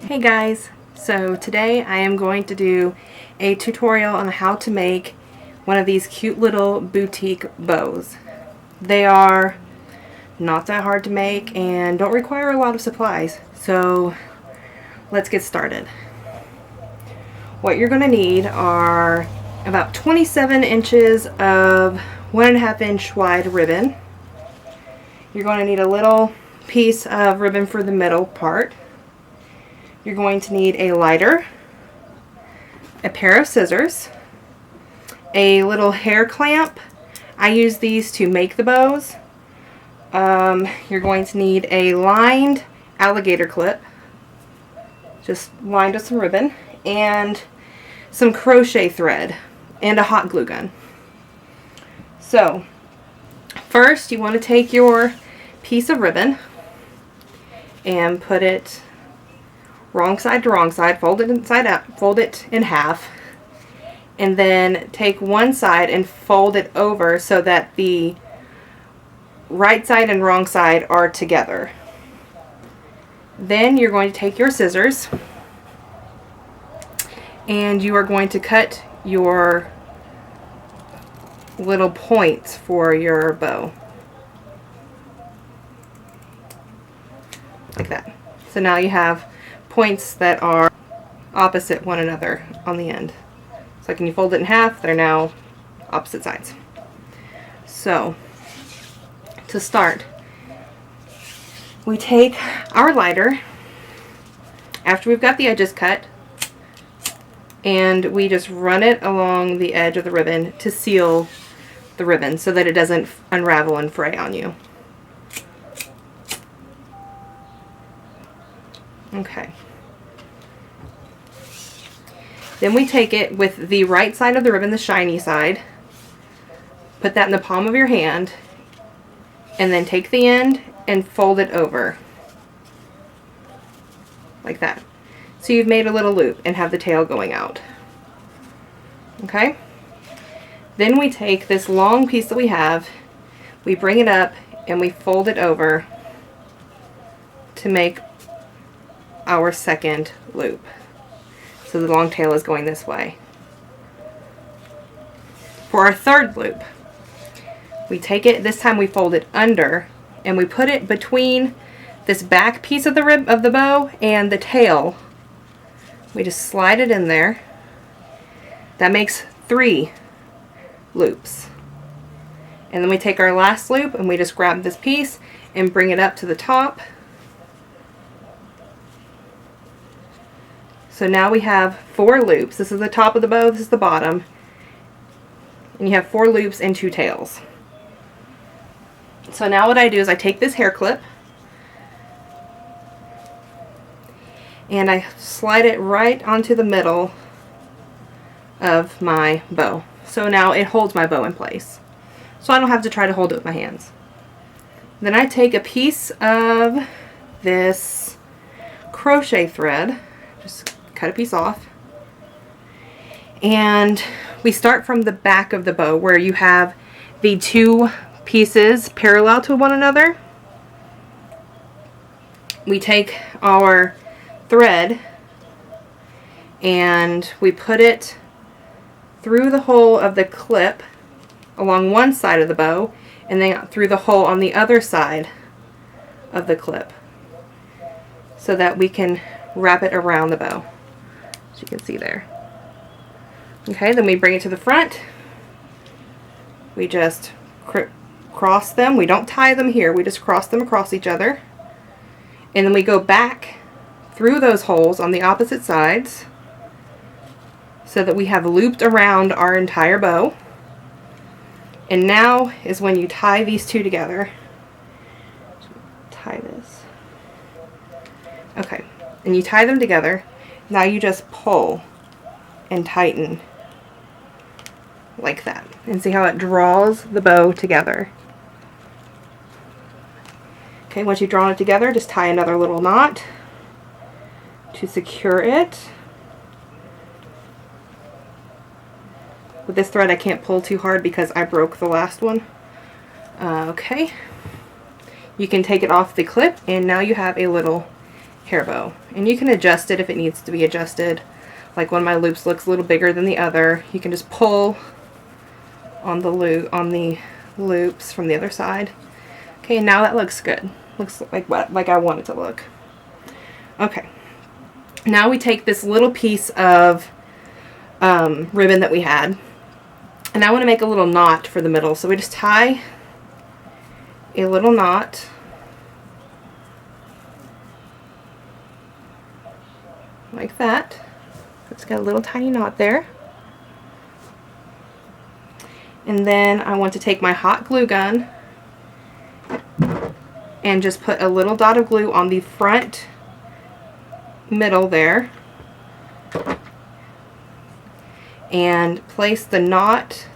Hey guys, so today I am going to do a tutorial on how to make one of these cute little boutique bows. They are not that hard to make and don't require a lot of supplies, so let's get started. What you're going to need are about 27 inches of 1.5 inch wide ribbon. You're going to need a little piece of ribbon for the middle part. You're going to need a lighter, a pair of scissors, a little hair clamp. I use these to make the bows. You're going to need a lined alligator clip, just lined with some ribbon, and some crochet thread, and a hot glue gun. So, first you want to take your piece of ribbon and put it wrong side to wrong side, fold it inside out, fold it in half, and then take one side and fold it over so that the right side and wrong side are together. Then you're going to take your scissors and you are going to cut your little points for your bow. Like that. So now you have points that are opposite one another on the end. So like when you fold it in half, they're now opposite sides. So to start, we take our lighter after we've got the edges cut and we just run it along the edge of the ribbon to seal the ribbon so that it doesn't unravel and fray on you. Okay. Then we take it with the right side of the ribbon, the shiny side, put that in the palm of your hand, and then take the end and fold it over. Like that. So you've made a little loop and have the tail going out. Okay? Then we take this long piece that we have, we bring it up, and we fold it over to make our second loop. So the long tail is going this way. For our third loop, we take it, this time we fold it under, and we put it between this back piece of the bow and the tail. We just slide it in there. That makes 3 loops. And then we take our last loop and we just grab this piece and bring it up to the top. So now we have 4 loops. This is the top of the bow, this is the bottom. And you have 4 loops and 2 tails. So now what I do is I take this hair clip and I slide it right onto the middle of my bow. So now it holds my bow in place. So I don't have to try to hold it with my hands. Then I take a piece of this crochet thread, just cut a piece off, and we start from the back of the bow where you have the 2 pieces parallel to one another. We take our thread and we put it through the hole of the clip along one side of the bow and then through the hole on the other side of the clip so that we can wrap it around the bow, as you can see there. Okay, then we bring it to the front. We just cross them. We don't tie them here. We just cross them across each other. And then we go back through those holes on the opposite sides so that we have looped around our entire bow. And now is when you tie these 2 together. Tie this. Okay. And you tie them together. Now you just pull and tighten like that. And see how it draws the bow together. Okay, once you've drawn it together, just tie another little knot to secure it. With this thread I can't pull too hard because I broke the last one. Okay. You can take it off the clip and now you have a little hair bow. And you can adjust it if it needs to be adjusted. Like one of my loops looks a little bigger than the other. You can just pull on the loops from the other side. Okay, now that looks good. Looks like I want it to look. Okay. Now we take this little piece of ribbon that we had, and I want to make a little knot for the middle. So we just tie a little knot like that. It's got a little tiny knot there. And then I want to take my hot glue gun and just put a little dot of glue on the front middle there and place the knot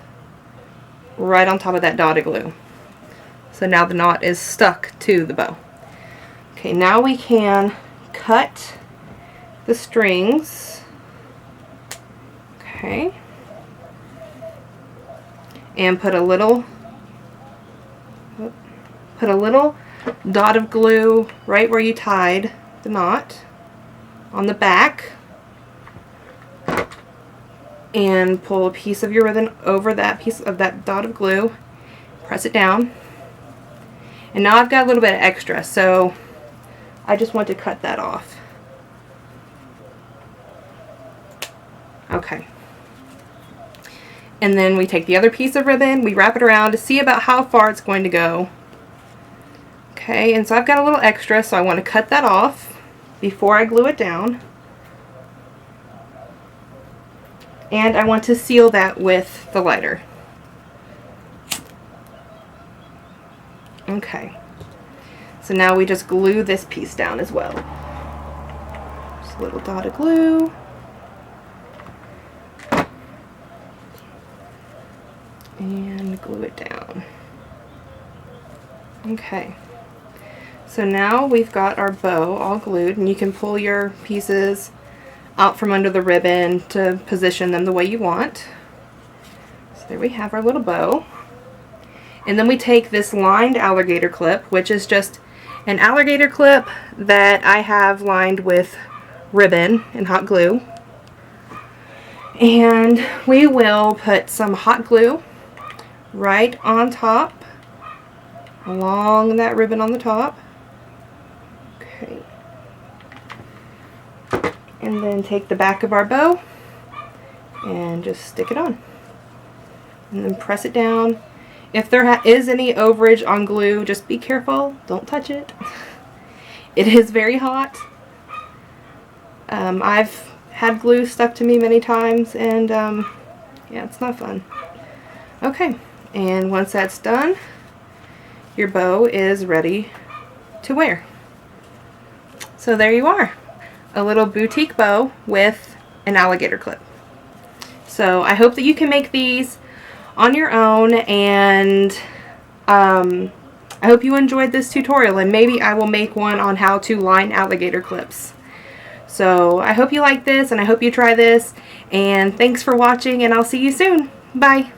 right on top of that dot of glue. So now the knot is stuck to the bow. Okay, now we can cut the strings. Okay. And put a little dot of glue right where you tied the knot on the back, and pull a piece of your ribbon over that piece of that dot of glue, press it down, and now I've got a little bit of extra, so I just want to cut that off. Okay. And then we take the other piece of ribbon, we wrap it around to see about how far it's going to go. Okay, and so I've got a little extra, so I want to cut that off before I glue it down. And I want to seal that with the lighter. Okay, so now we just glue this piece down as well. Just a little dot of glue. And glue it down. Okay, so now we've got our bow all glued, and you can pull your pieces out from under the ribbon to position them the way you want. So there we have our little bow. And then we take this lined alligator clip, which is just an alligator clip that I have lined with ribbon and hot glue. And we will put some hot glue right on top, along that ribbon on the top. Okay. And then take the back of our bow and just stick it on. And then press it down. If there is any overage on glue, just be careful. Don't touch it. It is very hot. I've had glue stuck to me many times, and yeah, it's not fun. Okay. And once that's done, your bow is ready to wear. So there you are, a little boutique bow with an alligator clip. So I hope that you can make these on your own, and I hope you enjoyed this tutorial, and maybe I will make one on how to line alligator clips. So I hope you like this, and I hope you try this, and thanks for watching, and I'll see you soon. Bye.